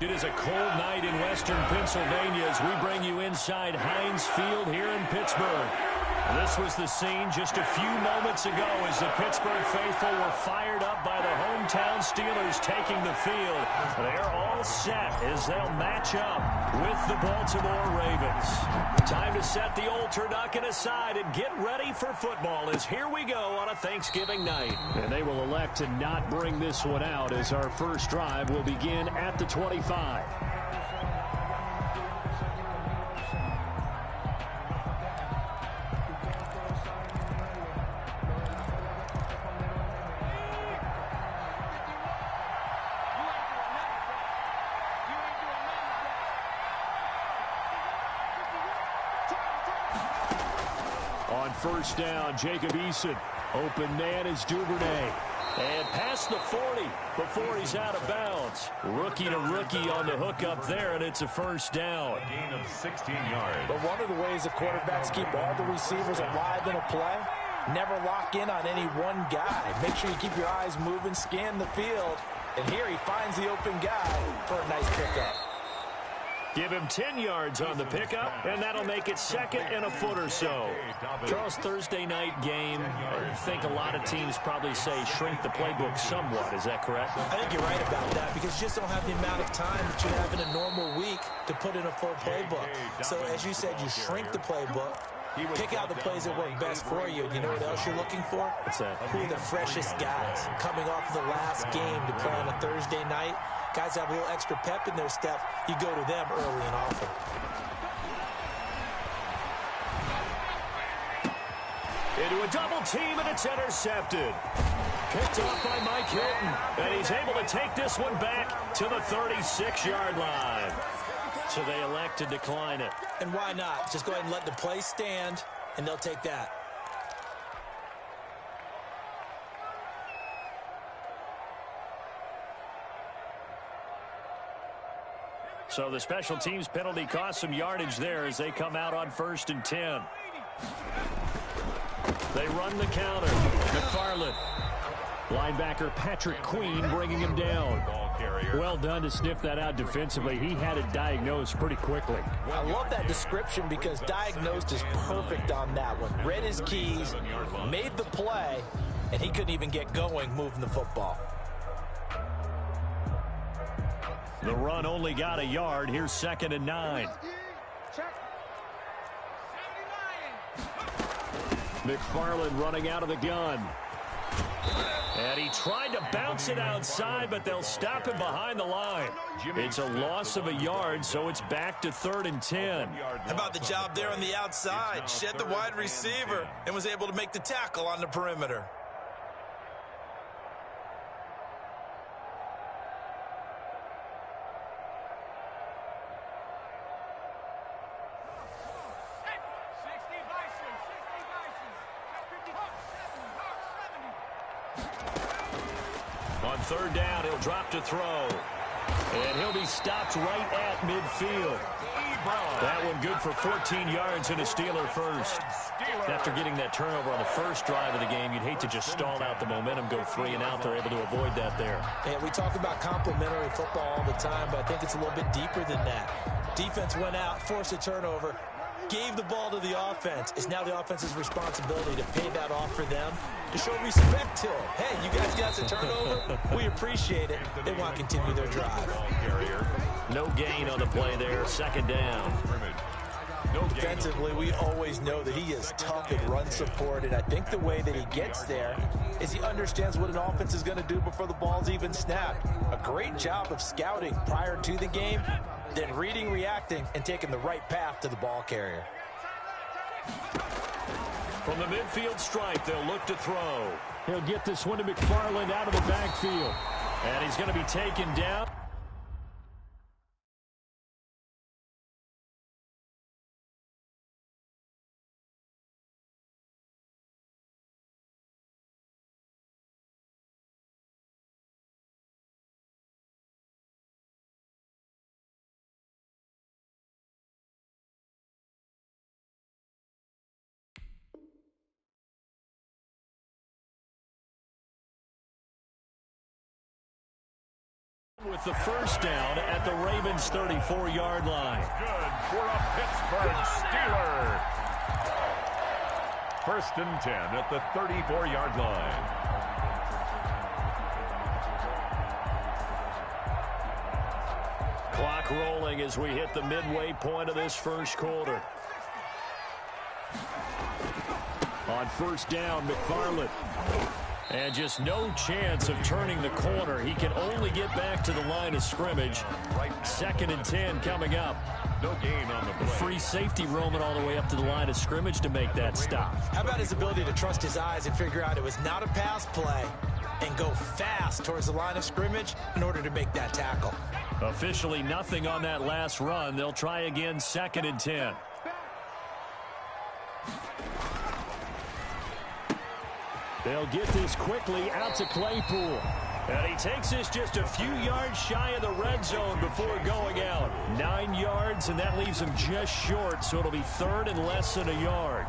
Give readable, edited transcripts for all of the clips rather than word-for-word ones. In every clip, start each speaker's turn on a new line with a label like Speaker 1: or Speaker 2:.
Speaker 1: It is a cold night in western Pennsylvania as we bring you inside Heinz Field here in Pittsburgh. This was the scene just a few moments ago as the Pittsburgh faithful were fired up by the hometown Steelers taking the field. They're all set as they'll match up with the Baltimore Ravens. Time to set the old turducken aside and get ready for football as here we go on a Thanksgiving night. And they will elect to not bring this one out as our first drive will begin at the 25. First down, Jacob Eason. Open man is Duvernay. And past the 40 before he's out of bounds. Rookie to rookie on the hook up there, and it's a first down.
Speaker 2: A gain of 16 yards.
Speaker 3: But one of the ways the quarterbacks keep all the receivers alive in a play, never lock in on any one guy. Make sure you keep your eyes moving, scan the field. And here he finds the open guy for a nice pickup.
Speaker 1: Give him 10 yards on the pickup, and that'll make it second and a foot or so. Charles, Thursday night game, I think a lot of teams probably say shrink the playbook somewhat. Is that correct?
Speaker 3: I think you're right about that because you just don't have the amount of time that you have in a normal week to put in a full playbook. So, as you said, you shrink the playbook, pick out the plays that work best for you. You know what else you're looking for?
Speaker 1: What's that?
Speaker 3: Who are the freshest guys coming off of the last game to play on a Thursday night? Guys have a little extra pep in their step. You go to them early and often.
Speaker 1: Into a double team, and it's intercepted. Picked off by Mike Hilton, and he's able to take this one back to the 36-yard line. So they elect to decline it.
Speaker 3: And why not? Just go ahead and let the play stand, and they'll take that.
Speaker 1: So the special teams penalty cost some yardage there as they come out on 1st and 10. They run the counter. McFarland. Linebacker Patrick Queen bringing him down. Well done to sniff that out defensively. He had it diagnosed pretty quickly.
Speaker 3: I love that description because diagnosed is perfect on that one. Read his keys, made the play, and he couldn't even get going moving the football.
Speaker 1: The run only got a yard. Here's 2nd and 9. McFarland running out of the gun. And he tried to bounce it outside, but they'll stop him behind the line. It's a loss of a yard, so it's back to 3rd and 10.
Speaker 3: How about the job there on the outside? Shed the wide receiver and was able to make the tackle on the perimeter.
Speaker 1: On 3rd down, he'll drop to throw. And he'll be stopped right at midfield. That one good for 14 yards and a Steeler first. After getting that turnover on the first drive of the game, you'd hate to just stall out the momentum, go 3 and out. They're able to avoid that there.
Speaker 3: And we talk about complementary football all the time, but I think it's a little bit deeper than that. Defense went out, forced a turnover, gave the ball to the offense. It's now the offense's responsibility to pay that off for them, to show respect to them. Hey, you guys got the turnover? We appreciate it. They want to continue their drive.
Speaker 1: No gain on the play there. 2nd down.
Speaker 3: Defensively, we always know that he is tough at run support, and I think the way that he gets there is he understands what an offense is going to do before the ball's even snapped. A great job of scouting prior to the game, then reading, reacting, and taking the right path to the ball carrier.
Speaker 1: From the midfield stripe, they'll look to throw. He'll get this one to McFarland out of the backfield. And he's going to be taken down. With the first down at the Ravens' 34-yard line.
Speaker 2: Good for a Pittsburgh Steeler. First and 10 at the 34-yard line.
Speaker 1: Clock rolling as we hit the midway point of this first quarter. On first down, McFarland. And just no chance of turning the corner. He can only get back to the line of scrimmage. Second and 10 coming up.
Speaker 2: No gain on the play.
Speaker 1: Free safety roaming all the way up to the line of scrimmage to make that stop.
Speaker 3: How about his ability to trust his eyes and figure out it was not a pass play and go fast towards the line of scrimmage in order to make that tackle.
Speaker 1: Officially nothing on that last run. They'll try again, second and 10. They'll get this quickly out to Claypool. And he takes this just a few yards shy of the red zone before going out. 9 yards, and that leaves him just short, so it'll be third and less than a yard.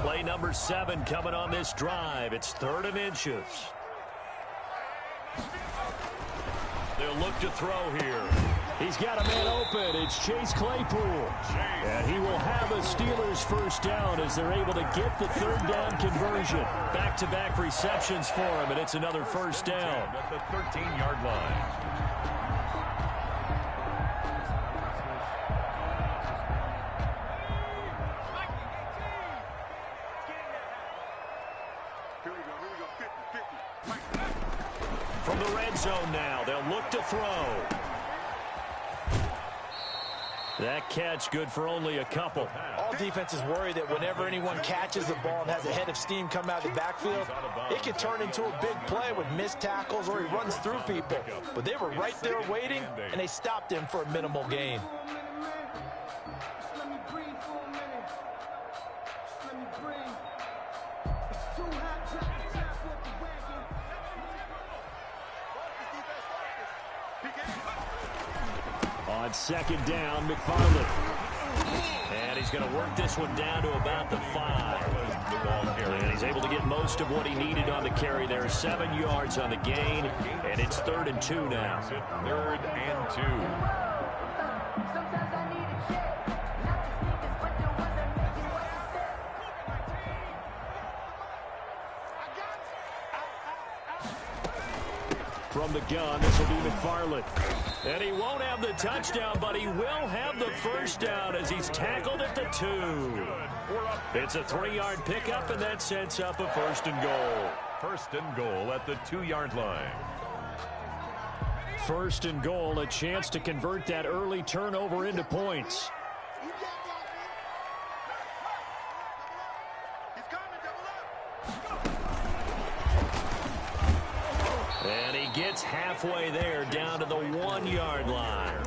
Speaker 1: Play number 7 coming on this drive. It's 3rd and inches. They'll look to throw here. He's got a man open. It's Chase Claypool. And he will have a Steelers first down as they're able to get the third down conversion. Back-to-back receptions for him, and it's another first down.
Speaker 2: At the 13-yard line.
Speaker 1: From the red zone now, they'll look to throw. That catch good for only a couple.
Speaker 3: All defenses worry that whenever anyone catches the ball and has a head of steam come out of the backfield, it can turn into a big play with missed tackles or he runs through people. But they were right there waiting, and they stopped him for a minimal gain.
Speaker 1: On second down, McFarland. And he's going to work this one down to about the 5. And he's able to get most of what he needed on the carry there. 7 yards on the gain, and it's 3rd and 2 now.
Speaker 2: 3rd and 2.
Speaker 1: From the gun, this will be McFarland. And he won't have the touchdown, but he will have the first down as he's tackled at the 2. It's a 3-yard pickup, and that sets up a 1st and goal.
Speaker 2: 1st and goal at the 2-yard line.
Speaker 1: 1st and goal, a chance to convert that early turnover into points. And he gets halfway there, down to the 1-yard line.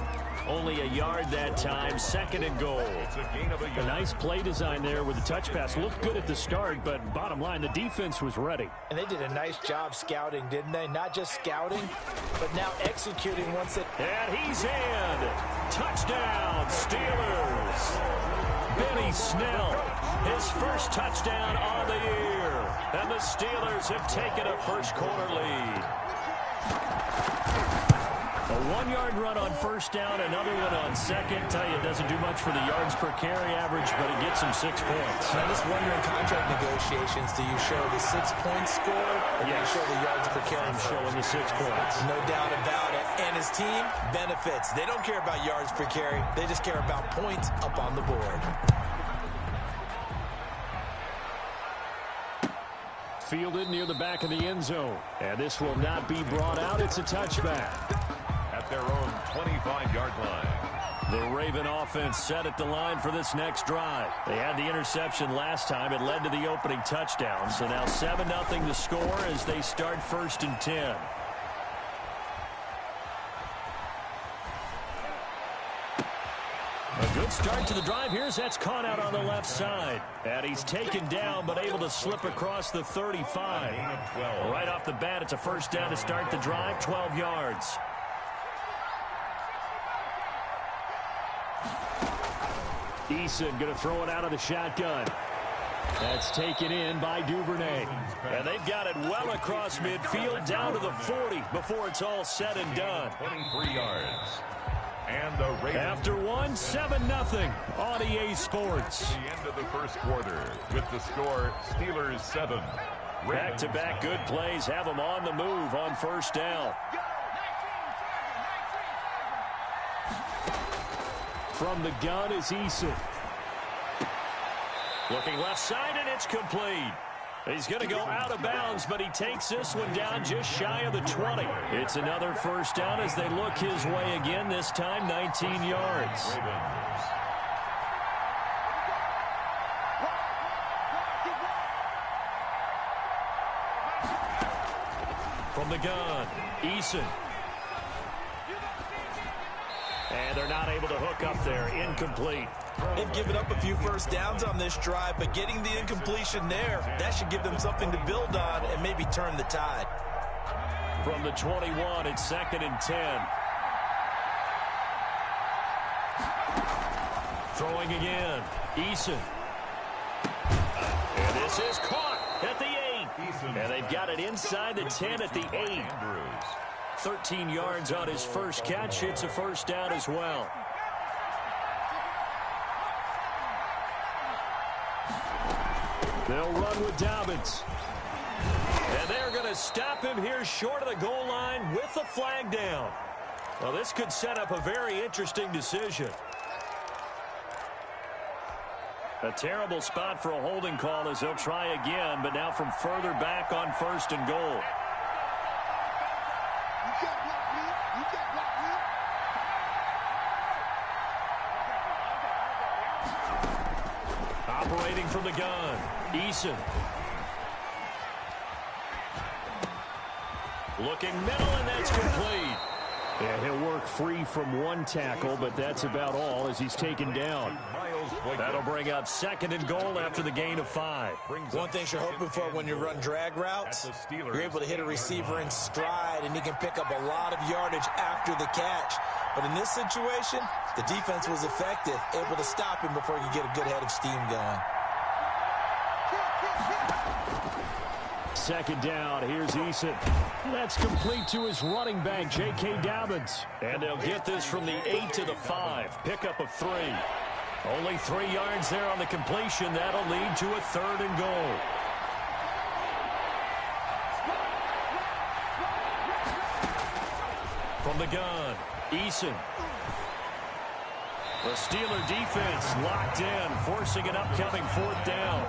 Speaker 1: Only a yard that time, 2nd and goal.
Speaker 2: It's a gain of a yard.
Speaker 1: A nice play design there with the touch pass. Looked good at the start, but bottom line, the defense was ready.
Speaker 3: And they did a nice job scouting, didn't they? Not just scouting, but now executing once it...
Speaker 1: And he's in. Touchdown, Steelers. Benny Snell, his first touchdown on the year. And the Steelers have taken a first quarter lead. A 1-yard run on first down, another one on second. Tell you, it doesn't do much for the yards per carry average, but it gets him 6 points.
Speaker 3: I just wonder in contract negotiations, do you show the 6 points scored, or do you show the yards per carry?
Speaker 1: I'm showing the 6 points.
Speaker 3: No doubt about it. And his team benefits. They don't care about yards per carry. They just care about points up on the board.
Speaker 1: Fielded near the back of the end zone. And this will not be brought out. It's a touchback.
Speaker 2: At their own 25-yard line.
Speaker 1: The Raven offense set at the line for this next drive. They had the interception last time. It led to the opening touchdown. So now 7-0 the score as they start 1st and 10. A good start to the drive. Here's that's caught out on the left side. And he's taken down but able to slip across the 35. Right off the bat, it's a first down to start the drive, 12 yards. Eason going to throw it out of the shotgun. That's taken in by Duvernay. And they've got it well across midfield down to the 40 before it's all said and done.
Speaker 2: 23 yards. And the Ravens.
Speaker 1: After one, 7-0 on EA Sports.
Speaker 2: The end of the first quarter with the score Steelers 7.
Speaker 1: Back-to-back good plays have them on the move on first down. From the gun is Eason. Looking left side, and it's complete. He's going to go out of bounds, but he takes this one down just shy of the 20. It's another first down as they look his way again, this time 19 yards. From the gun, Eason. And they're not able to hook up there. Incomplete.
Speaker 3: They've given up a few first downs on this drive, but getting the incompletion there, that should give them something to build on and maybe turn the tide.
Speaker 1: From the 21, it's 2nd and 10. Throwing again. Eason. And this is caught at the 8. And they've got it inside the 10 at the 8. 13 yards on his first catch. It's a first down as well. They'll run with Dobbins. And they're going to stop him here short of the goal line with the flag down. Well, this could set up a very interesting decision. A terrible spot for a holding call as they'll try again, but now from further back on 1st and goal. Operating from the gun, Eason. Looking middle, and that's complete. And he'll work free from one tackle, but that's about all as he's taken down. That'll bring up 2nd and goal after the gain of 5.
Speaker 3: One thing you're hoping for when you run drag routes, you're able to hit a receiver in stride, and he can pick up a lot of yardage after the catch. But in this situation, the defense was effective, able to stop him before he could get a good head of steam going.
Speaker 1: 2nd down, here's Eason. That's complete to his running back, J.K. Dobbins. And they'll get this from the 8 to the 5. Pickup of 3. Only 3 yards there on the completion. That'll lead to a 3rd and goal. From the gun, Eason. The Steeler defense locked in, forcing an upcoming 4th down.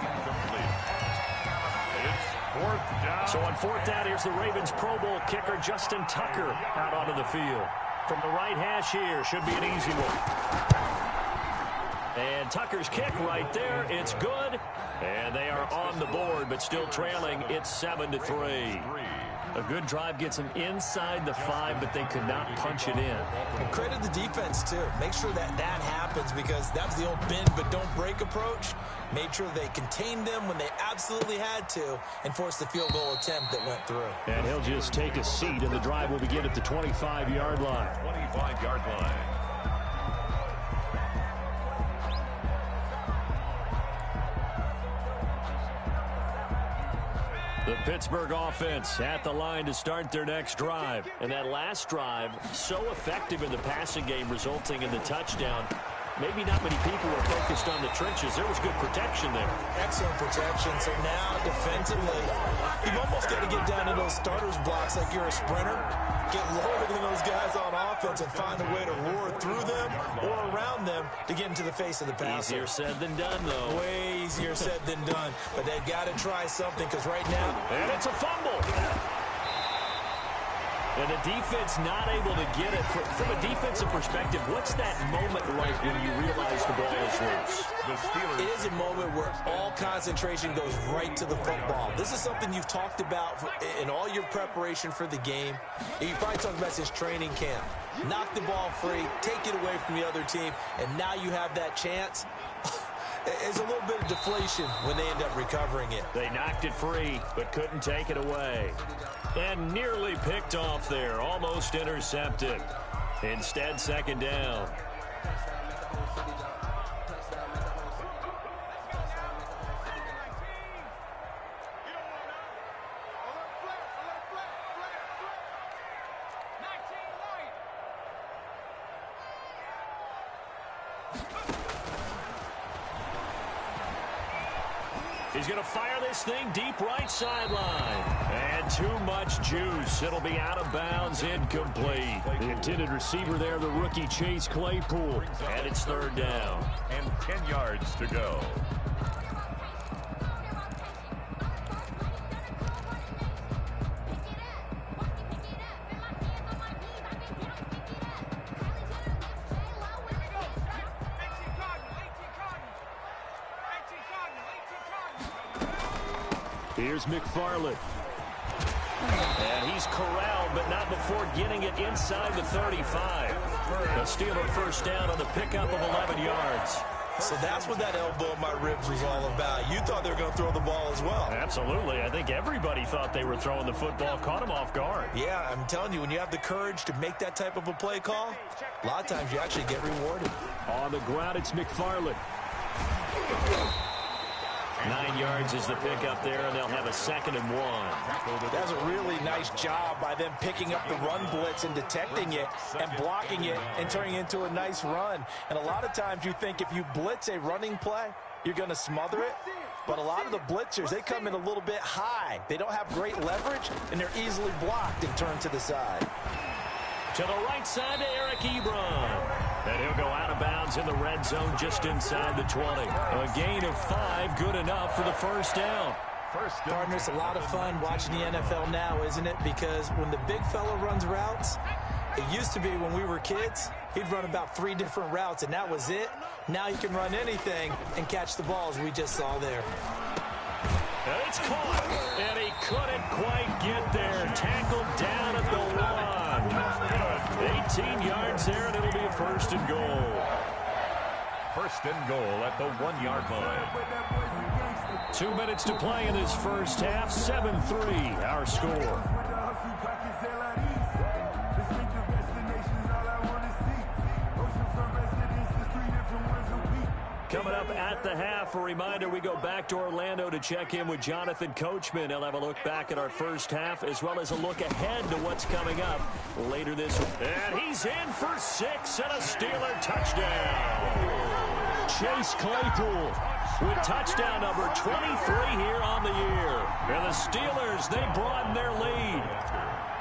Speaker 2: It's 4th down.
Speaker 1: So on 4th down, here's the Ravens Pro Bowl kicker, Justin Tucker, out onto the field. From the right hash here, should be an easy one. And Tucker's kick right there, it's good. And they are on the board, but still trailing. It's 7-3. A good drive gets them inside the 5, but they could not punch it in.
Speaker 3: And credit the defense, too. Make sure that happens, because that was the old bend but don't break approach. Made sure they contained them when they absolutely had to and forced the field goal attempt that went through.
Speaker 1: And he'll just take a seat, and the drive will begin at the 25-yard line.
Speaker 2: 25-yard line.
Speaker 1: The Pittsburgh offense at the line to start their next drive. And that last drive, so effective in the passing game, resulting in the touchdown. Maybe not many people were focused on the trenches. There was good protection there.
Speaker 3: Excellent protection. So now, defensively, you've almost got to get down to those starters blocks like you're a sprinter. Get lower than those guys on offense and find a way to roar through them or around them to get into the face of the passer.
Speaker 1: Easier said than done, though.
Speaker 3: Way easier said than done. But they've got to try something, because right now...
Speaker 1: And it's a fumble. And the defense not able to get it. From a defensive perspective, what's that moment like when you realize the ball is loose?
Speaker 3: It is a moment where all concentration goes right to the football. This is something you've talked about in all your preparation for the game. You probably talked about since training camp. Knock the ball free, take it away from the other team, and now you have that chance. There's a little bit of deflation when they end up recovering it.
Speaker 1: They knocked it free, but couldn't take it away. And nearly picked off there, almost intercepted. Instead, 2nd down. He's going to fire this thing deep right sideline. And too much juice. It'll be out of bounds, incomplete. The intended receiver there, the rookie Chase Claypool. And it's third down.
Speaker 2: And 10 yards to go.
Speaker 1: Here's McFarland. And he's corralled, but not before getting it inside the 35. The Steeler first down on the pickup of 11 yards.
Speaker 3: So that's what that elbow in my ribs was all about. You thought they were going to throw the ball as well.
Speaker 1: Absolutely. I think everybody thought they were throwing the football, caught him off guard.
Speaker 3: Yeah, I'm telling you, when you have the courage to make that type of a play call, a lot of times you actually get rewarded.
Speaker 1: On the ground, it's McFarland. 9 yards is the pickup there, and they'll have a 2nd and 1.
Speaker 3: That's a really nice job by them picking up the run blitz and detecting it and blocking it and turning it into a nice run. And a lot of times you think if you blitz a running play, you're going to smother it. But a lot of the blitzers, they come in a little bit high. They don't have great leverage, and they're easily blocked and turned to the side.
Speaker 1: To the right side to Eric Ebron. And he'll go out of bounds in the red zone just inside the 20. A gain of 5, good enough for the first down.
Speaker 3: Partner, it's a lot of fun watching the NFL now, isn't it? Because when the big fella runs routes, it used to be when we were kids, he'd run about 3 different routes, and that was it. Now he can run anything and catch the ball, as we just saw there.
Speaker 1: And it's caught, and he couldn't quite get there. Tackled down at the 1. 18 yards there, and it'll be a 1st and goal.
Speaker 2: 1st and goal at the 1-yard line.
Speaker 1: 2 minutes to play in this first half. 7-3, our score. Coming up at the half, a reminder, we go back to Orlando to check in with Jonathan Coachman. He'll have a look back at our first half as well as a look ahead to what's coming up later this week. And he's in for 6 and a Steeler touchdown. Chase Claypool with touchdown number 23 here on the year. And the Steelers, they broaden their lead.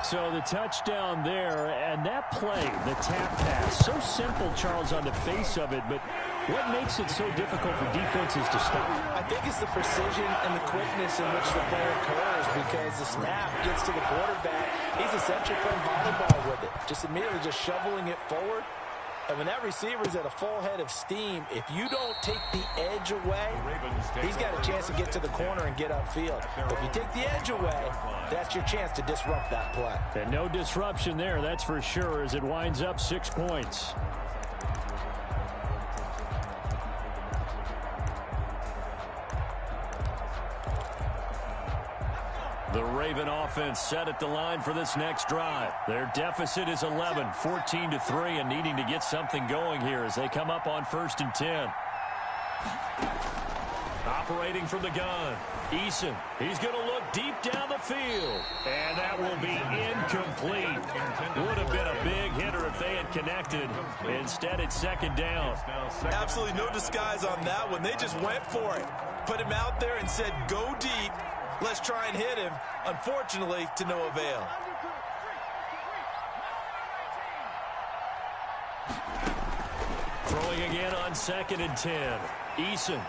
Speaker 1: So the touchdown there, and that play, the tap pass, so simple, Charles, on the face of it, but what makes it so difficult for defenses to stop?
Speaker 3: I think it's the precision and the quickness in which the play occurs, because the snap gets to the quarterback. He's essentially playing volleyball with it, just immediately just shoveling it forward. And when that receiver's at a full head of steam, if you don't take the edge away, he's got a chance to get to the corner and get upfield. But if you take the edge away, that's your chance to disrupt that play.
Speaker 1: And no disruption there, that's for sure, as it winds up 6 points. The Raven offense set at the line for this next drive. Their deficit is 11, 14-3, and needing to get something going here as they come up on 1st and 10. Operating from the gun, Eason. He's going to look deep down the field, and that will be incomplete. Would have been a big hitter if they had connected. Instead, it's 2nd down.
Speaker 3: Absolutely no disguise on that one. They just went for it. Put him out there and said, go deep. Let's try and hit him. Unfortunately, to no avail.
Speaker 1: Throwing again on 2nd and 10. Eason.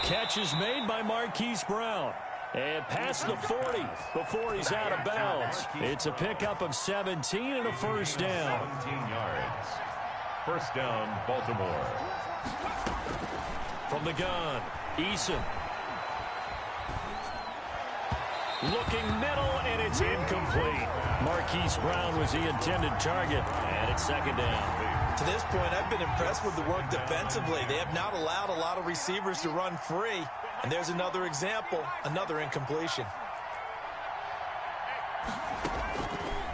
Speaker 1: Catch is made by Marquise Brown. And past the 40 before he's out of bounds. It's a pickup of 17 and a 1st down.
Speaker 2: 17 yards. 1st down, Baltimore.
Speaker 1: From the gun, Eason. Looking middle, and it's incomplete. Marquise Brown was the intended target, and it's 2nd down.
Speaker 3: To this point, I've been impressed with the work defensively. They have not allowed a lot of receivers to run free. And there's another example, another incompletion.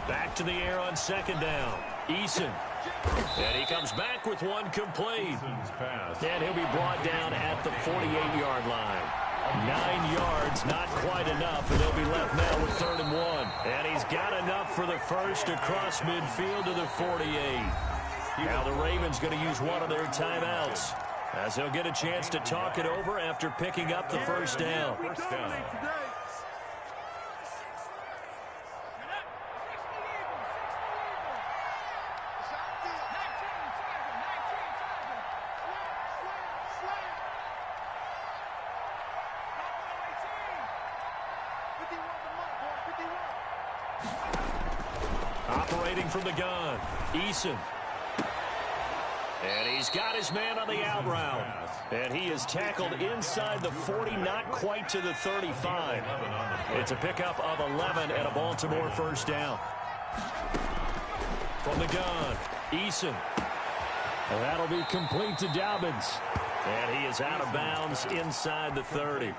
Speaker 1: Back to the air on 2nd down. Eason. And he comes back with one complete. And he'll be brought down at the 48-yard line. 9 yards, not quite enough, and they'll be left now with 3rd and 1. And he's got enough for the first across midfield to the 48. Now the Ravens going to use one of their timeouts. as he'll get a chance to talk it over after picking up the first down.
Speaker 2: First down.
Speaker 1: Operating from the gun, Eason. And he's got his man on the out route. And he is tackled inside the 40, not quite to the 35. It's a pickup of 11 and a Baltimore first down. From the gun, Eason. And that'll be complete to Dobbins. And he is out of bounds inside the 30.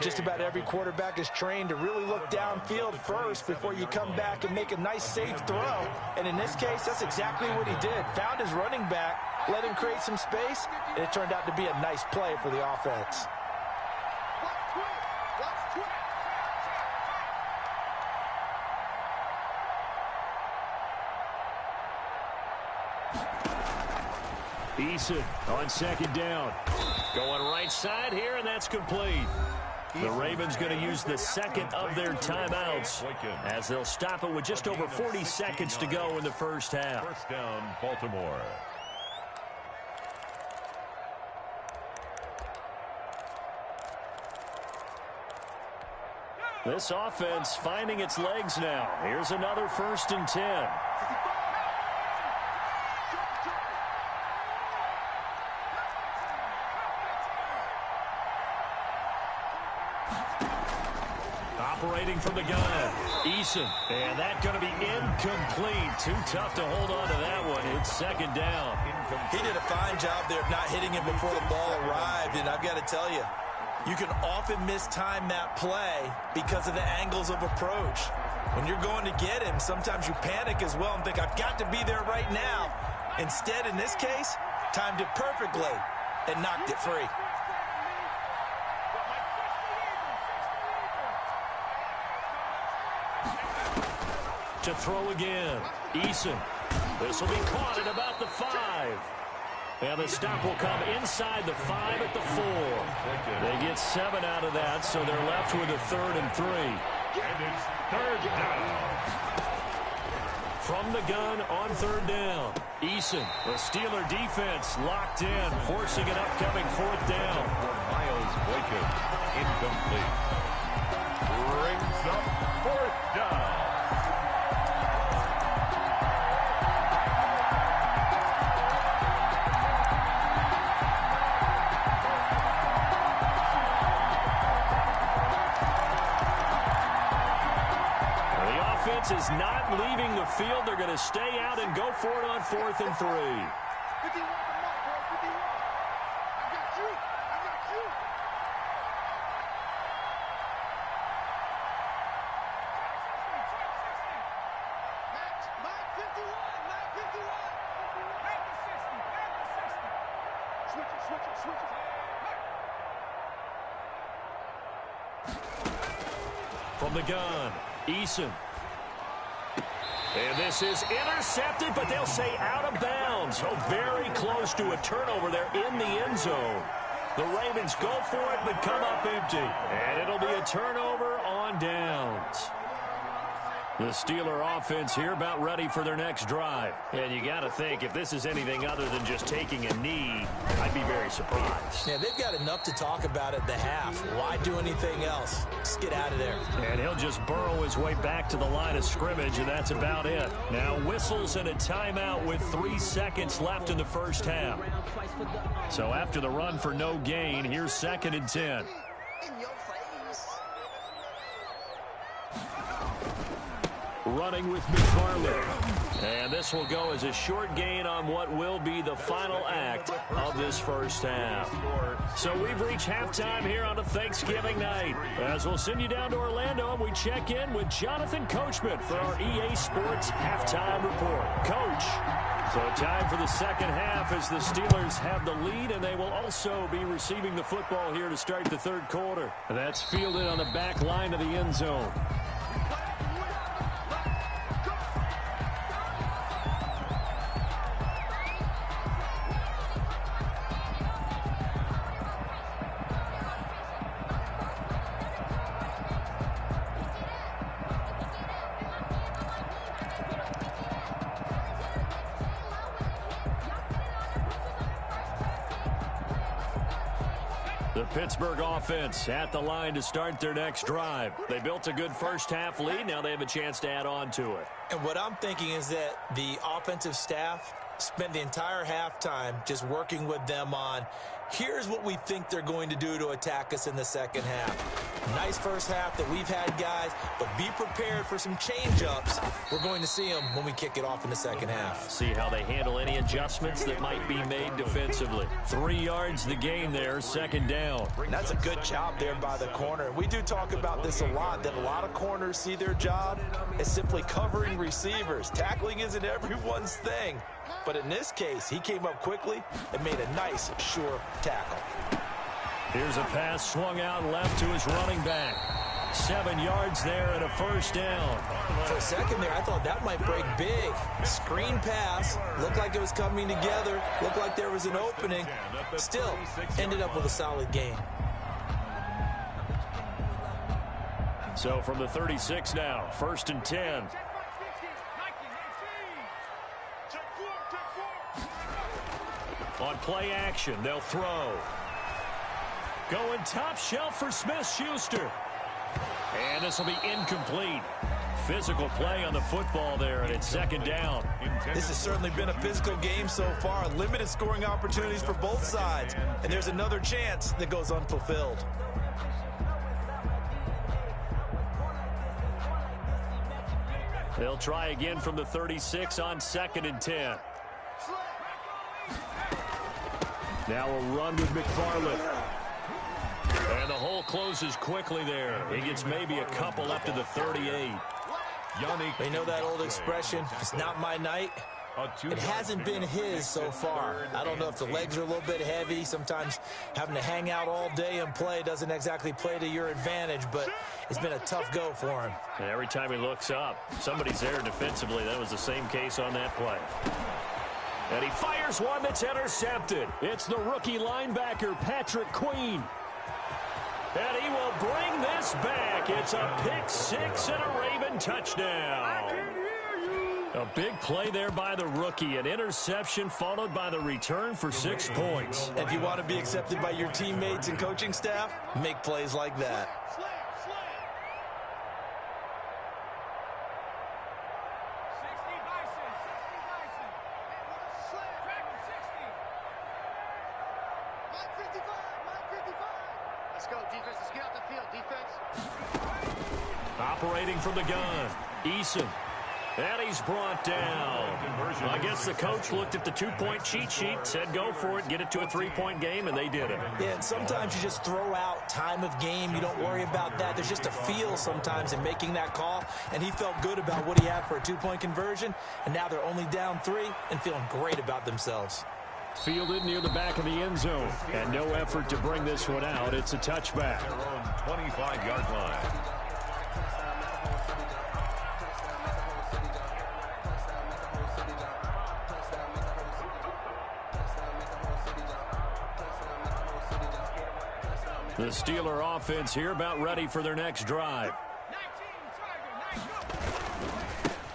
Speaker 3: Just about every quarterback is trained to really look downfield first before you come back and make a nice, safe throw. And in this case, that's exactly what he did. Found his running back, let him create some space, and it turned out to be a nice play for the offense.
Speaker 1: Eason on second down. Going right side here, and that's complete. The Ravens going to use the second of their timeouts as they'll stop it with just over 40 seconds to go in the first half.
Speaker 2: First down, Baltimore.
Speaker 1: This offense finding its legs now. Here's another 1st and 10. Operating from the gun, Eason. And that's going to be incomplete. Too tough to hold on to that one. It's second down.
Speaker 3: He did a fine job there of not hitting him before the ball arrived. And I've got to tell you, you can often mistime that play because of the angles of approach. When you're going to get him, sometimes you panic as well and think, I've got to be there right now. Instead, in this case, timed it perfectly and knocked it free.
Speaker 1: To throw again, Eason. This will be caught at about the 5. And the stop will come inside the 5 at the 4. They get 7 out of that, so they're left with a 3rd and 3.
Speaker 2: And it's third down.
Speaker 1: From the gun on 3rd down, Eason. The Steeler defense locked in, forcing an upcoming 4th down.
Speaker 2: Miles Boykin, incomplete. Brings up 4th down.
Speaker 1: Is not leaving the field. They're going to stay out and go for it on 4th and 3. From the gun, Eason. And this is intercepted, but they'll say out of bounds. So very close to a turnover there in the end zone. The Ravens go for it, but come up empty. And it'll be a turnover on downs. The Steeler offense here about ready for their next drive. And you got to think, if this is anything other than just taking a knee, I'd be very surprised.
Speaker 3: Yeah, they've got enough to talk about at the half. Why do anything else? Just get out of there.
Speaker 1: And he'll just burrow his way back to the line of scrimmage, and that's about it. Now whistles and a timeout with 3 seconds left in the first half. So after the run for no gain, here's 2nd and 10. Running with McFarland. And this will go as a short gain on what will be the final act of this first half. So we've reached halftime here on a Thanksgiving night. As we'll send you down to Orlando, and we check in with Jonathan Coachman for our EA Sports Halftime Report. Coach. So time for the second half as the Steelers have the lead, and they will also be receiving the football here to start the third quarter. And that's fielded on the back line of the end zone. The Pittsburgh offense at the line to start their next drive. They built a good first-half lead. Now they have a chance to add on to it.
Speaker 3: And what I'm thinking is that the offensive staff spent the entire halftime just working with them on, here's what we think they're going to do to attack us in the second half. Nice first half that we've had, guys, but be prepared for some change-ups. We're going to see them when we kick it off in the second half.
Speaker 1: See how they handle any adjustments that might be made defensively. 3 yards the gain there, second down.
Speaker 3: That's a good job there by the corner. We do talk about this a lot, that a lot of corners see their job as simply covering receivers. Tackling isn't everyone's thing. But in this case, he came up quickly and made a nice, sure tackle.
Speaker 1: Here's a pass swung out left to his running back. 7 yards there and a first down.
Speaker 3: For a second there, I thought that might break big. Screen pass. Looked like it was coming together. Looked like there was an opening. Still, ended up with a solid gain.
Speaker 1: So from the 36 now, 1st and 10. On play action, they'll throw. Going top shelf for Smith-Schuster. And this will be incomplete. Physical play on the football there, and it's second down.
Speaker 3: This has certainly been a physical game so far. Limited scoring opportunities for both sides. And there's another chance that goes unfulfilled.
Speaker 1: They'll try again from the 36 on 2nd and 10. Now a run with McFarland. And the hole closes quickly there. He gets maybe a couple up to the 38.
Speaker 3: You know that old expression, it's not my night? It hasn't been his so far. I don't know if the legs are a little bit heavy. Sometimes having to hang out all day and play doesn't exactly play to your advantage, but it's been a tough go for him.
Speaker 1: And every time he looks up, somebody's there defensively. That was the same case on that play. And he fires one that's intercepted. It's the rookie linebacker, Patrick Queen. And he will bring this back. It's a pick six and a Raven touchdown. A big play there by the rookie. An interception followed by the return for 6 points.
Speaker 3: If you want to be accepted by your teammates and coaching staff, make plays like that.
Speaker 1: Operating from the gun, Eason. And he's brought down. I guess the coach looked at the 2-point cheat sheet, said go for it, get it to a 3-point game, and they did it.
Speaker 3: Yeah, and sometimes you just throw out time of game. You don't worry about that. There's just a feel sometimes in making that call, and he felt good about what he had for a 2-point conversion, and now they're only down 3 and feeling great about themselves.
Speaker 1: Fielded near the back of the end zone, and no effort to bring this one out. It's a touchback.
Speaker 2: Their own 25-yard line.
Speaker 1: The Steeler offense here about ready for their next drive.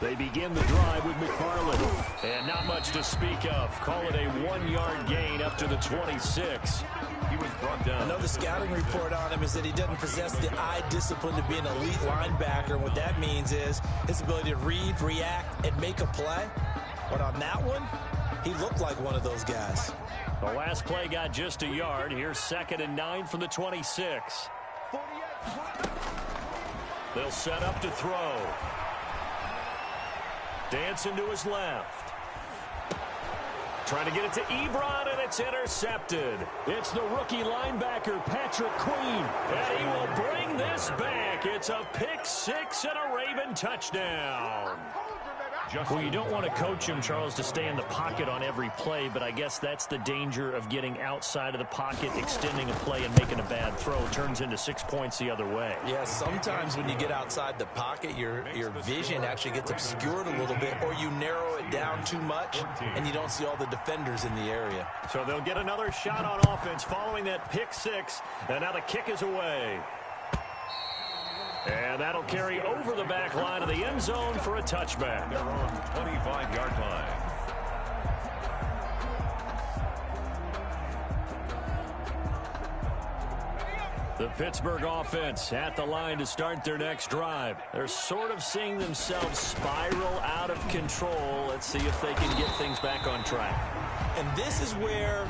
Speaker 1: They begin the drive with McFarland. And not much to speak of. Call it a 1-yard gain up to the 26.
Speaker 2: He was brought down.
Speaker 3: Another scouting report on him is that he doesn't possess the eye discipline to be an elite linebacker. And what that means is his ability to read, react, and make a play. But on that one, he looked like one of those guys.
Speaker 1: The last play got just a yard. Here's 2nd and 9 from the 26. They'll set up to throw. Dancing to his left. Trying to get it to Ebron, and it's intercepted. It's the rookie linebacker, Patrick Queen. And he will bring this back. It's a pick six and a Raven touchdown. Well, you don't want to coach him, Charles, to stay in the pocket on every play, but I guess that's the danger of getting outside of the pocket, extending a play, and making a bad throw. It turns into 6 points the other way.
Speaker 3: Yeah, sometimes when you get outside the pocket, your vision actually gets obscured a little bit, or you narrow it down too much, and you don't see all the defenders in the area.
Speaker 1: So they'll get another shot on offense following that pick six, and now the kick is away. And that'll carry over the back line of the end zone for a touchback.
Speaker 2: Their own 25-yard line.
Speaker 1: The Pittsburgh offense at the line to start their next drive. They're sort of seeing themselves spiral out of control. Let's see if they can get things back on track.
Speaker 3: And this is where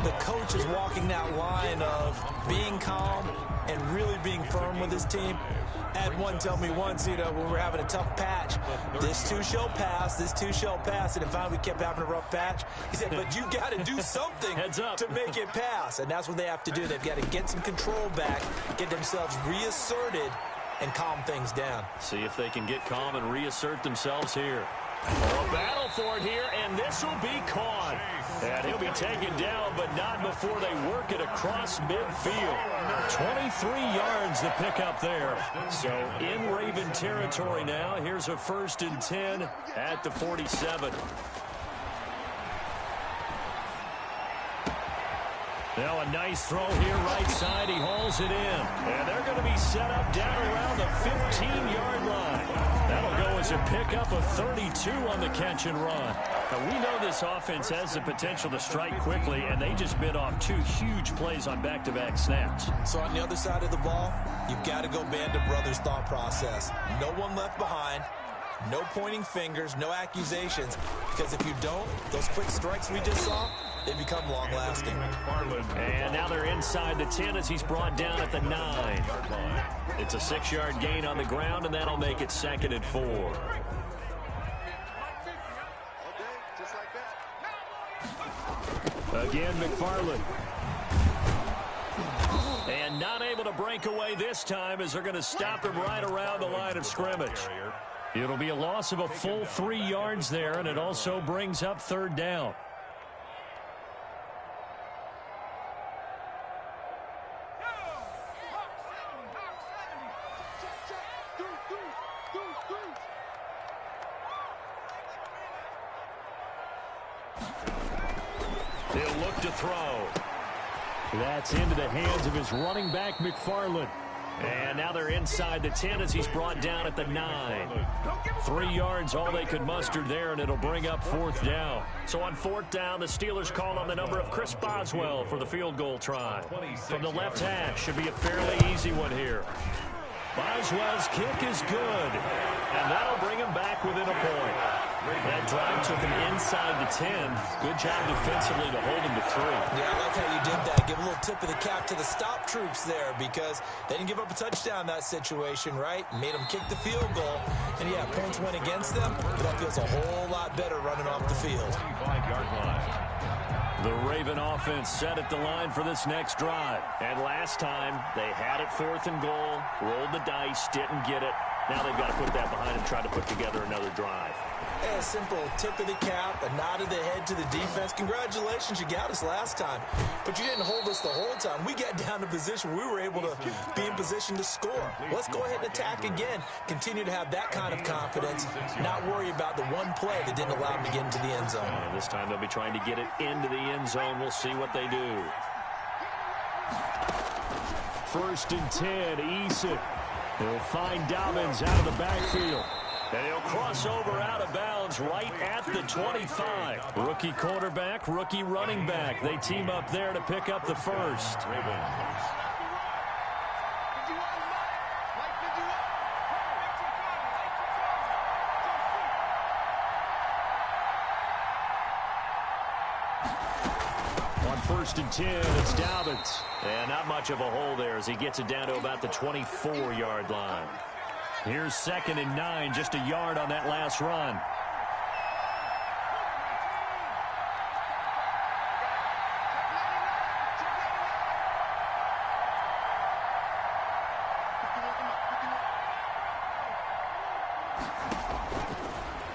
Speaker 3: the coach is walking that line of being calm and really being firm with his team. I had one tell me once, when we were having a tough patch, this too shall pass, this too shall pass. And finally we kept having a rough patch. He said, but you got to do something to make it pass. And that's what they have to do. They've got to get some control back, get themselves reasserted, and calm things down.
Speaker 1: See if they can get calm and reassert themselves here. A battle for it here, and this will be caught. And he'll be taken down, but not before they work it across midfield. 23 yards to pick up there. So in Raven territory now. Here's a 1st and 10 at the 47. Now a nice throw here, right side. He hauls it in. And they're going to be set up down around the 15-yard line. That'll go as a pickup of 32 on the catch and run. Now, we know this offense has the potential to strike quickly, and they just bit off 2 huge plays on back-to-back snaps.
Speaker 3: So on the other side of the ball, you've got to go Band of Brothers thought process. No one left behind. No pointing fingers, no accusations. Because if you don't, those quick strikes we just saw, they become long-lasting.
Speaker 1: And now they're inside the 10 as he's brought down at the 9. It's a 6-yard gain on the ground, and that'll make it 2nd and 4. Again, McFarland. And not able to break away this time as they're going to stop him right around the line of scrimmage. It'll be a loss of a full 3 yards there, and it also brings up 3rd down. He'll look to throw. That's into the hands of his running back, McFarland. And now they're inside the 10 as he's brought down at the 9. 3 yards, all they could muster there, and it'll bring up 4th down. So on 4th down, the Steelers call on the number of Chris Boswell for the field goal try. From the left hash, should be a fairly easy one here. Boswell's kick is good, and that'll bring him back within a point. That drive took him inside the 10. Good job defensively to hold him to 3.
Speaker 3: Yeah, I like how you did that. Give a little tip of the cap to the stop troops there because they didn't give up a touchdown in that situation, right? Made them kick the field goal. And, yeah, points went against them, but that feels a whole lot better running off the field.
Speaker 1: The Raven offense set at the line for this next drive. And last time, they had it 4th and goal, rolled the dice, didn't get it. Now they've got to put that behind and try to put together another drive.
Speaker 3: A simple tip of the cap, a nod of the head to the defense. Congratulations, you got us last time. But you didn't hold us the whole time. We got down to position. We were able to be in position to score. Let's go ahead and attack again. Continue to have that kind of confidence. Not worry about the one play that didn't allow them to get into the end zone.
Speaker 1: And this time they'll be trying to get it into the end zone. We'll see what they do. 1st and 10, Eason. He'll find Dobbins out of the backfield. And he'll cross over out of bounds right at the 25. Rookie quarterback, rookie running back. They team up there to pick up the 1st. On 1st and 10, it's Dobbins. And not much of a hole there as he gets it down to about the 24-yard line. Here's 2nd and 9, just a yard on that last run.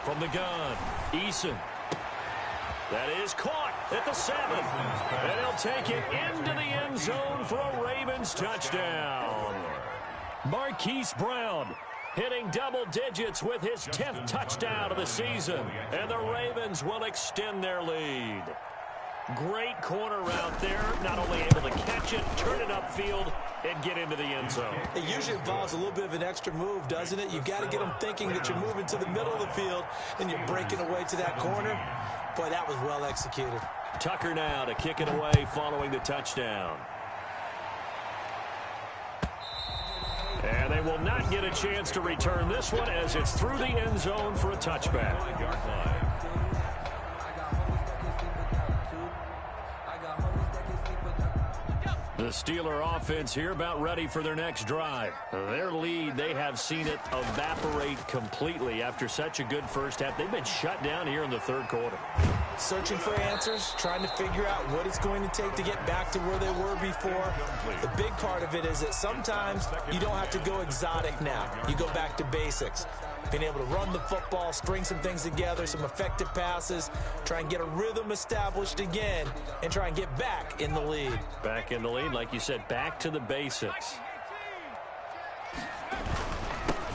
Speaker 1: From the gun, Eason. That is caught at the 7. And he'll take it into the end zone for a Ravens touchdown. Marquise Brown hitting double digits with his 10th touchdown of the season. And the Ravens will extend their lead. Great corner route there. Not only able to catch it, turn it upfield, and get into the end zone.
Speaker 3: It usually involves a little bit of an extra move, doesn't it? You've got to get them thinking that you're moving to the middle of the field and you're breaking away to that corner. Boy, that was well executed.
Speaker 1: Tucker now to kick it away following the touchdown. And will not get a chance to return this one as it's through the end zone for a touchback. The Steeler offense here about ready for their next drive. Their lead, they have seen it evaporate completely after such a good first half. They've been shut down here in the third quarter.
Speaker 3: Searching for answers, trying to figure out what it's going to take to get back to where they were before. The big part of it is that sometimes you don't have to go exotic now. You go back to basics. Being able to run the football, string some things together, some effective passes, try and get a rhythm established again, and try and get back in the lead.
Speaker 1: Back in the lead, like you said, back to the basics.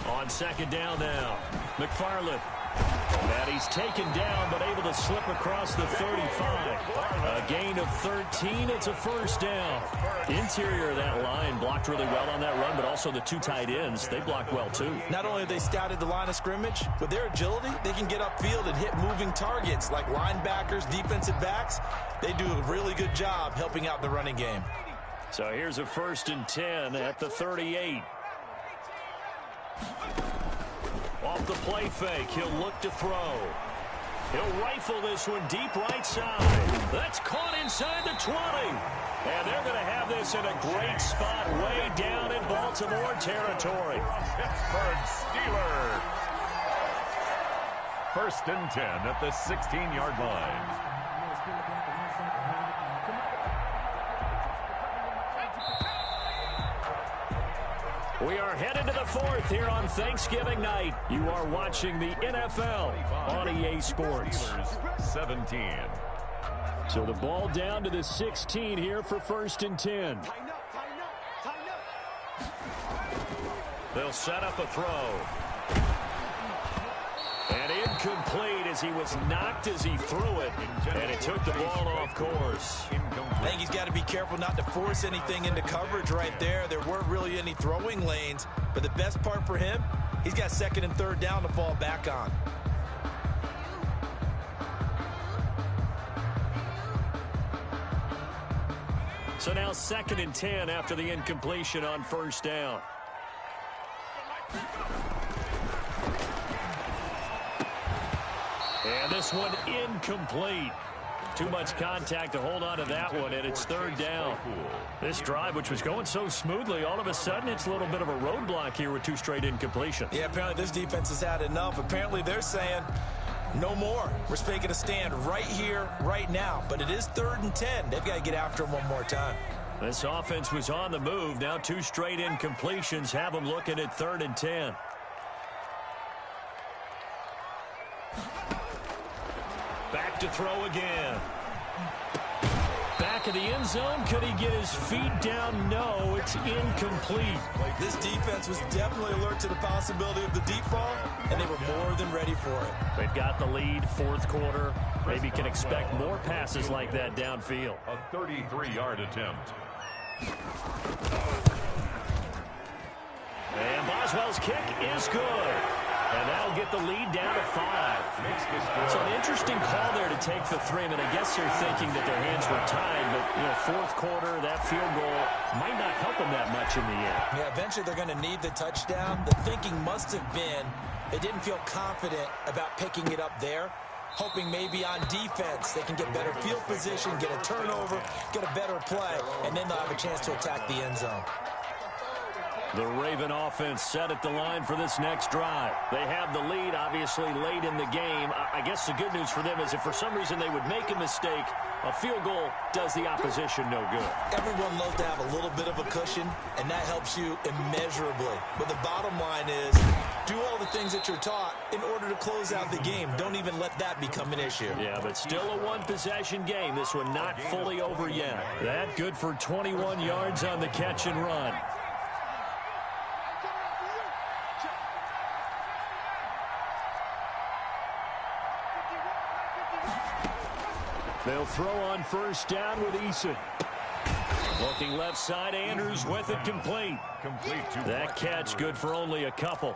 Speaker 1: On second down now, McFarland. And he's taken down, but able to slip across the 35. A gain of 13. It's a first down. The interior of that line blocked really well on that run, but also the two tight ends, they blocked well too.
Speaker 3: Not only have they scouted the line of scrimmage, with their agility, they can get upfield and hit moving targets like linebackers, defensive backs. They do a really good job helping out the running game.
Speaker 1: So here's a 1st and 10 at the 38. Off the play fake, he'll look to throw. He'll rifle this one deep right side. That's caught inside the 20. And they're going to have this in a great spot way down in Baltimore territory.
Speaker 2: Pittsburgh Steelers. 1st and 10 at the 16-yard line.
Speaker 1: We are headed to the 4th here on Thanksgiving night. You are watching the NFL on EA Sports.
Speaker 2: 17.
Speaker 1: So the ball down to the 16 here for 1st and 10. They'll set up a throw. And incomplete as he was knocked as he threw it. And it took the ball off course.
Speaker 3: I think he's got to be careful not to force anything into coverage right there. There weren't really any throwing lanes. But the best part for him, he's got 2nd and 3rd down to fall back on.
Speaker 1: So now 2nd and 10 after the incompletion on 1st down. And this one incomplete. Too much contact to hold on to that one, and it's 3rd down. This drive, which was going so smoothly, all of a sudden it's a little bit of a roadblock here with 2 straight incompletions.
Speaker 3: Yeah, apparently this defense has had enough. Apparently they're saying no more. We're making a stand right here, right now. But it is 3rd and 10. They've got to get after him one more time.
Speaker 1: This offense was on the move. Now 2 straight incompletions have them looking at 3rd and 10. Back to throw again. Back of the end zone. Could he get his feet down? No, it's incomplete.
Speaker 3: This defense was definitely alert to the possibility of the deep ball, and they were more than ready for it.
Speaker 1: They've got the lead, 4th quarter. Maybe can expect more passes like that downfield.
Speaker 2: A 33-yard attempt.
Speaker 1: And Boswell's kick is good. And that'll get the lead down to 5. So an interesting call there to take the 3. I mean, I guess they're thinking that their hands were tied, but, 4th quarter, that field goal might not help them that much in the end.
Speaker 3: Yeah, eventually they're going to need the touchdown. The thinking must have been they didn't feel confident about picking it up there, hoping maybe on defense they can get better field position, get a turnover, get a better play, and then they'll have a chance to attack the end zone.
Speaker 1: The Raven offense set at the line for this next drive. They have the lead, obviously, late in the game. I guess the good news for them is if for some reason they would make a mistake, a field goal does the opposition no good.
Speaker 3: Everyone loves to have a little bit of a cushion, and that helps you immeasurably. But the bottom line is do all the things that you're taught in order to close out the game. Don't even let that become an issue.
Speaker 1: Yeah, but still a one-possession game. This one not fully over yet. That good for 21 yards on the catch and run. They'll throw on 1st down with Eason. Looking left side, Andrews with it complete. That catch good for only a couple.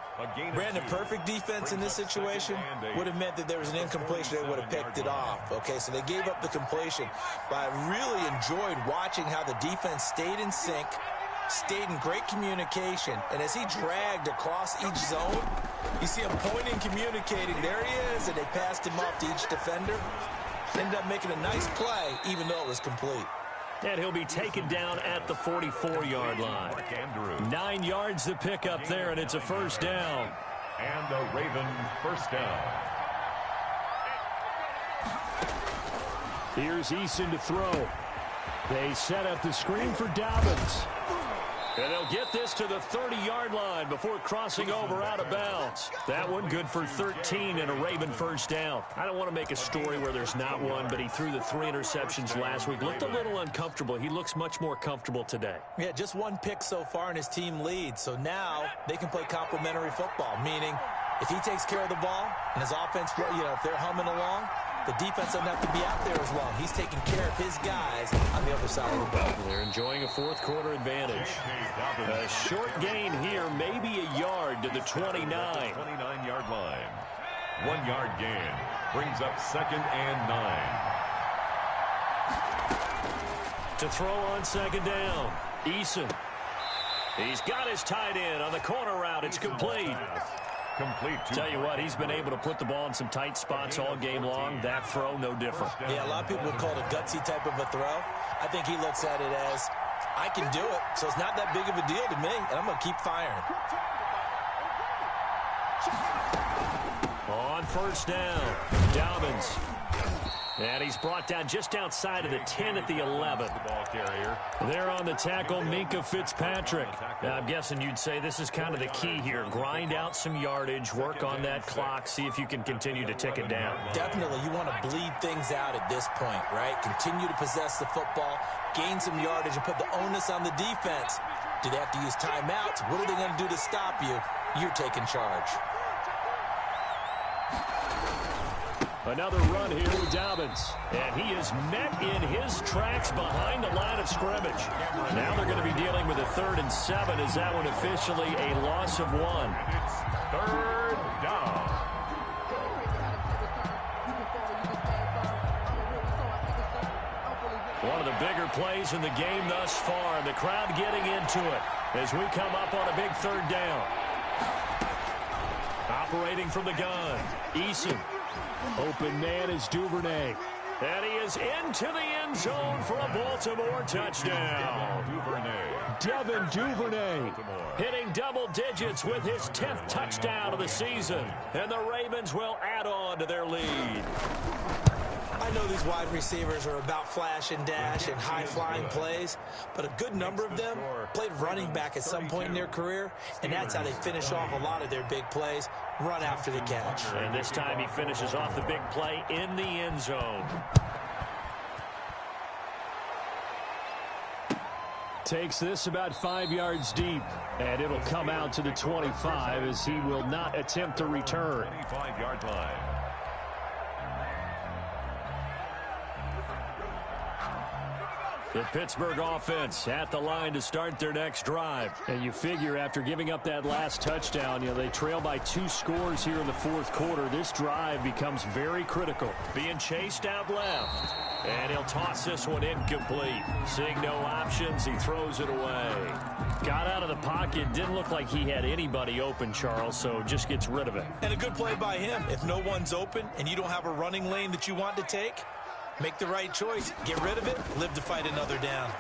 Speaker 3: Brandon, perfect defense in this situation would have meant that there was an incompletion. They would have picked it off. Okay, so they gave up the completion. But I really enjoyed watching how the defense stayed in sync, stayed in great communication. And as he dragged across each zone, you see him pointing, communicating. There he is, and they passed him off to each defender. Ended up making a nice play, even though it was complete.
Speaker 1: And he'll be taken down at the 44-yard line. 9 yards to pick up there, and it's a first down.
Speaker 2: And a Raven first down.
Speaker 1: Here's Eason to throw. They set up the screen for Dobbins. And they'll get this to the 30-yard line before crossing over out of bounds. That one good for 13 and a Raven first down. I don't want to make a story where there's not one, but he threw the 3 interceptions last week. Looked a little uncomfortable. He looks much more comfortable today.
Speaker 3: Yeah, just 1 pick so far and his team leads. So now they can play complementary football, meaning if he takes care of the ball and his offense, if they're humming along, the defense doesn't have to be out there as long. He's taking care of his guys on the other side of the ball.
Speaker 1: They're enjoying a fourth-quarter advantage. A short gain here, maybe a yard to the 29.
Speaker 2: 29-yard line. 1-yard gain. Brings up 2nd and 9.
Speaker 1: To throw on 2nd down. Eason. He's got his tight end on the corner route. It's complete. Tell you what, he's been able to put the ball in some tight spots all game long. That throw, no different.
Speaker 3: Yeah, a lot of people would call it a gutsy type of a throw. I think he looks at it as, I can do it, so it's not that big of a deal to me, and I'm going to keep firing.
Speaker 1: On first down, Dobbins. And he's brought down just outside of the 10 at the 11.
Speaker 2: Ball carrier.
Speaker 1: There on the tackle, Minkah Fitzpatrick. Now, I'm guessing you'd say this is kind of the key here. Grind out some yardage, work on that clock, see if you can continue to tick it down.
Speaker 3: Definitely, you want to bleed things out at this point, right? Continue to possess the football, gain some yardage, and put the onus on the defense. Do they have to use timeouts? What are they going to do to stop you? You're taking charge.
Speaker 1: Another run here with Dobbins. And he is met in his tracks behind the line of scrimmage. Now they're going to be dealing with a 3rd and 7. Is that one officially a loss of 1?
Speaker 2: It's 3rd down.
Speaker 1: One of the bigger plays in the game thus far. And the crowd getting into it as we come up on a big 3rd down. Operating from the gun, Eason. Open man is Duvernay. And he is into the end zone for a Baltimore touchdown. Devin Duvernay hitting double digits with his 10th touchdown of the season. And the Ravens will add on to their lead.
Speaker 3: I know these wide receivers are about flash and dash and high-flying plays, but a good number of them played running back at some point in their career, and that's how they finish off a lot of their big plays, run after the catch.
Speaker 1: And this time he finishes off the big play in the end zone. Takes this about 5 yards deep, and it'll come out to the 25 as he will not attempt to return.
Speaker 2: 25-yard line.
Speaker 1: The Pittsburgh offense at the line to start their next drive. And you figure after giving up that last touchdown, they trail by 2 scores here in the 4th quarter. This drive becomes very critical. Being chased out left. And he'll toss this one incomplete. Seeing no options, he throws it away. Got out of the pocket. Didn't look like he had anybody open, Charles, so just gets rid of it.
Speaker 3: And a good play by him. If no one's open and you don't have a running lane that you want to take, make the right choice. Get rid of it. Live to fight another down.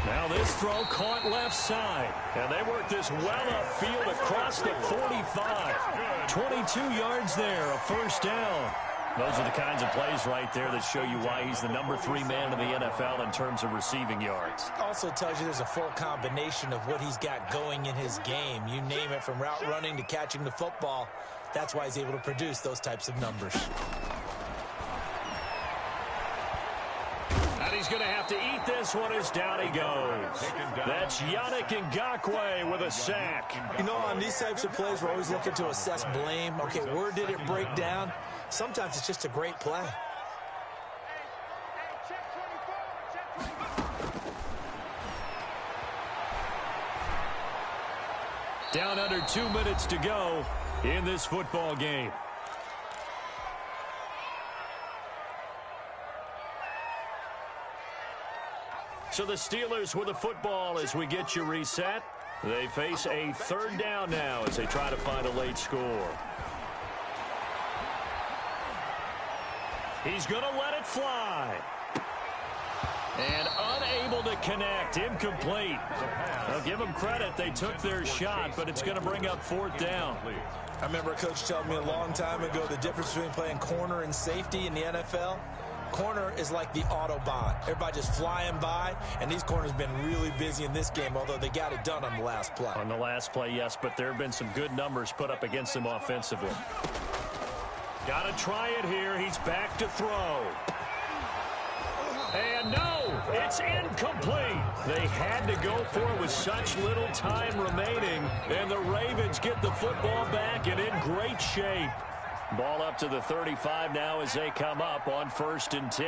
Speaker 1: Now this throw caught left side. And they work this well upfield across the 45. 22 yards there, a first down. Those are the kinds of plays right there that show you why he's the number 3 man in the NFL in terms of receiving yards.
Speaker 3: Also tells you there's a full combination of what he's got going in his game. You name it, from route running to catching the football. That's why he's able to produce those types of numbers.
Speaker 1: And he's going to have to eat this one as down he goes. That's Yannick Ngakoue with a sack.
Speaker 3: On these types of plays, we're always looking to assess blame. Okay, where did it break down? Sometimes it's just a great play.
Speaker 1: Down under 2 minutes to go in this football game. So the Steelers with the football as we get you reset. They face a third down now as they try to find a late score. He's going to let it fly. And unable to connect. Incomplete. I'll give them credit. They took their shot, but it's going to bring up fourth down.
Speaker 3: I remember a coach telling me a long time ago the difference between playing corner and safety in the NFL. Corner is like the Autobahn. Everybody just flying by, and these corners have been really busy in this game, although they got it done on the last play.
Speaker 1: On the last play, yes, but there have been some good numbers put up against them offensively. Got to try it here. He's back to throw. And no, it's incomplete. They had to go for it with such little time remaining, and the Ravens get the football back and in great shape. Ball up to the 35 now as they come up on 1st and 10.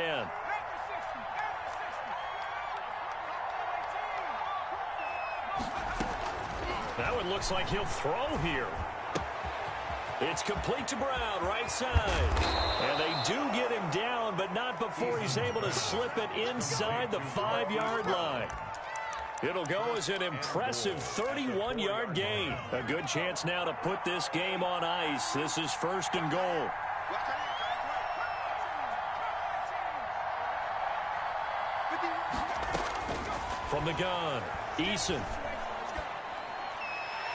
Speaker 1: That one looks like he'll throw here. It's complete to Brown, right side. And they do get him down, but not before he's able to slip it inside the 5-yard line. It'll go as an impressive 31-yard gain. A good chance now to put this game on ice. This is 1st and goal. From the gun, Eason.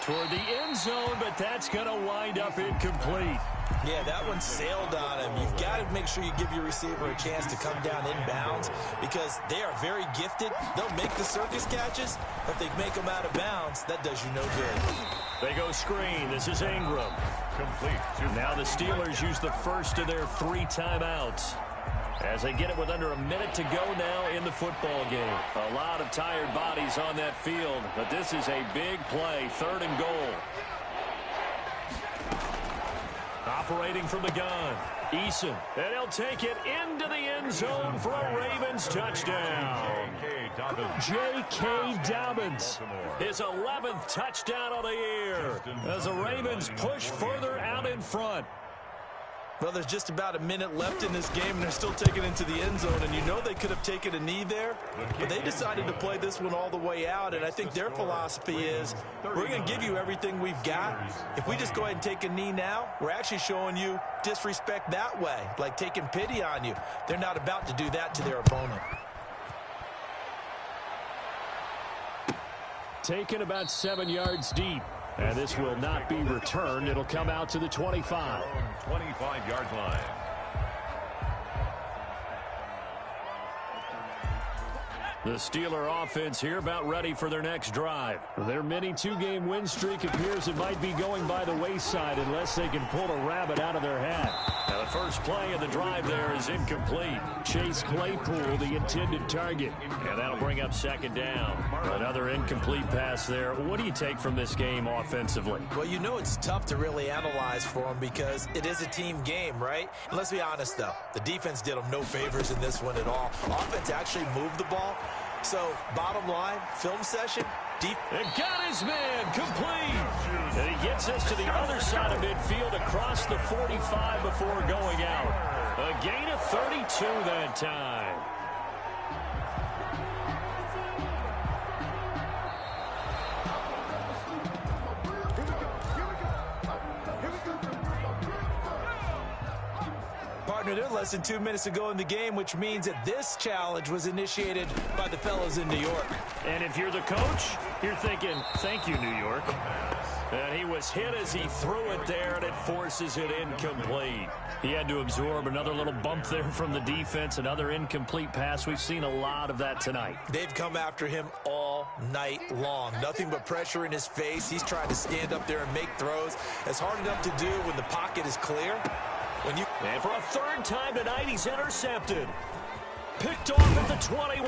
Speaker 1: Toward the end zone, but that's going to wind up incomplete.
Speaker 3: Yeah, that one sailed on him. You've got to make sure you give your receiver a chance to come down inbounds because they are very gifted. They'll make the circus catches, but if they make them out of bounds, that does you no good.
Speaker 1: They go screen. This is Ingram. Complete. Now the Steelers use the first of their 3 timeouts as they get it with under a minute to go now in the football game. A lot of tired bodies on that field, but this is a big play, 3rd and goal. Operating from the gun, Eason, and he'll take it into the end zone for a Ravens touchdown. J.K. Dobbins, his 11th touchdown of the year as the Ravens push further out in front.
Speaker 3: Well, there's just about a minute left in this game, and they're still taking it into the end zone. And you know they could have taken a knee there, but they decided to play this one all the way out. And I think their philosophy is, we're going to give you everything we've got. If we just go ahead and take a knee now, we're actually showing you disrespect that way, like taking pity on you. They're not about to do that to their opponent.
Speaker 1: Taken about 7 yards deep. And this will not be returned. It'll come out to the 25.
Speaker 2: 25-yard line.
Speaker 1: The Steeler offense here about ready for their next drive. Their mini 2-game win streak appears it might be going by the wayside unless they can pull a rabbit out of their hat. Now the first play of the drive there is incomplete. Chase Claypool, the intended target. And that'll bring up 2nd down. Another incomplete pass there. What do you take from this game offensively?
Speaker 3: Well, you know it's tough to really analyze for them because it is a team game, right? And let's be honest, though. The defense did them no favors in this one at all. Offense actually moved the ball. So, bottom line, film session, deep.
Speaker 1: And got his man complete. And he gets us to the other side of midfield across the 45 before going out. A gain of 32 that time.
Speaker 3: Partner, they're less than 2 minutes to go in the game, which means that this challenge was initiated by the fellas in New York.
Speaker 1: And if you're the coach, you're thinking, thank you, New York. And he was hit as he threw it there, and it forces it incomplete. He had to absorb another little bump there from the defense, another incomplete pass. We've seen a lot of that tonight.
Speaker 3: They've come after him all night long. Nothing but pressure in his face. He's trying to stand up there and make throws. It's hard enough to do when the pocket is clear.
Speaker 1: And for a 3rd time tonight, he's intercepted. Picked off at the 21.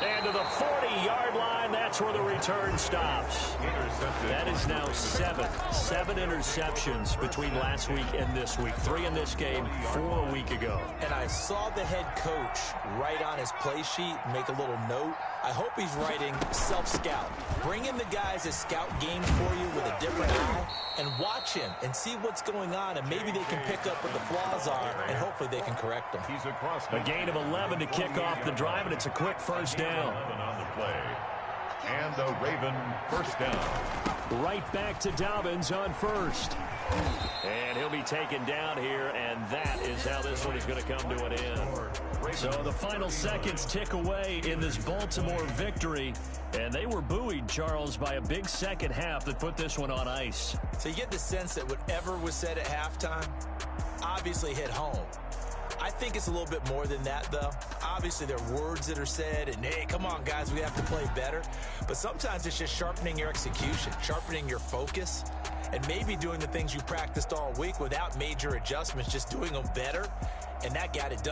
Speaker 1: And to the 40-yard line, that's where the return stops. That is now 7 interceptions between last week and this week. 3 in this game, 4 a week ago.
Speaker 3: And I saw the head coach write on his play sheet, make a little note. I hope he's writing self-scout. Bring in the guys that scout games for you with a different eye and watch him and see what's going on, and maybe they can pick up what the flaws are and hopefully hopefully they can correct them.
Speaker 2: He's across
Speaker 1: A gain of 11 to kick off the drive, and it's a quick first down.
Speaker 2: 11 on the play. And a Raven first down.
Speaker 1: Right back to Dobbins on first. And he'll be taken down here, and that is how this one is going to come to an end. So the final seconds tick away in this Baltimore victory, and they were buoyed, Charles, by a big second half that put this one on ice.
Speaker 3: So you get the sense that whatever was said at halftime obviously hit home. I think it's a little bit more than that, though. Obviously, there are words that are said, and, hey, come on, guys, we have to play better. But sometimes it's just sharpening your execution, sharpening your focus, and maybe doing the things you practiced all week without major adjustments, just doing them better, and that got it done.